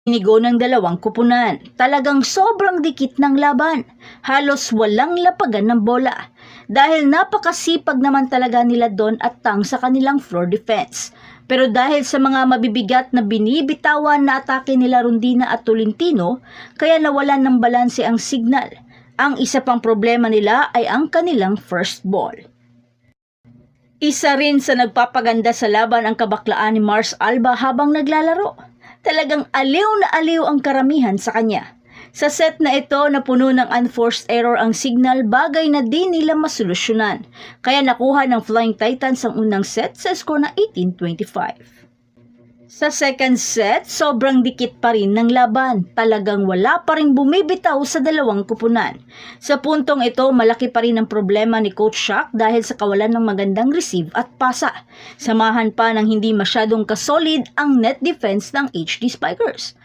Inigo ng dalawang kupunan. Talagang sobrang dikit ng laban. Halos walang lapagan ng bola. Dahil napakasipag naman talaga nila Don at Tang sa kanilang floor defense. Pero dahil sa mga mabibigat na binibitawan na atake nila Rondina at Tolentino, kaya nawalan ng balanse ang signal. Ang isa pang problema nila ay ang kanilang first ball. Isa rin sa nagpapaganda sa laban ang kabaklaan ni Mars Alba habang naglalaro. Talagang aliw na aliw ang karamihan sa kanya. Sa set na ito na puno ng unforced error ang signal, bagay na di nila masolusyonan. Kaya nakuha ng Flying Titans ang unang set sa score na 18-25. Sa second set, sobrang dikit pa rin ng laban. Talagang wala pa rin bumibitaw sa dalawang kupunan. Sa puntong ito, malaki pa rin ang problema ni Coach Shaq dahil sa kawalan ng magandang receive at pasa. Samahan pa ng hindi masyadong kasolid ang net defense ng HD Spikers.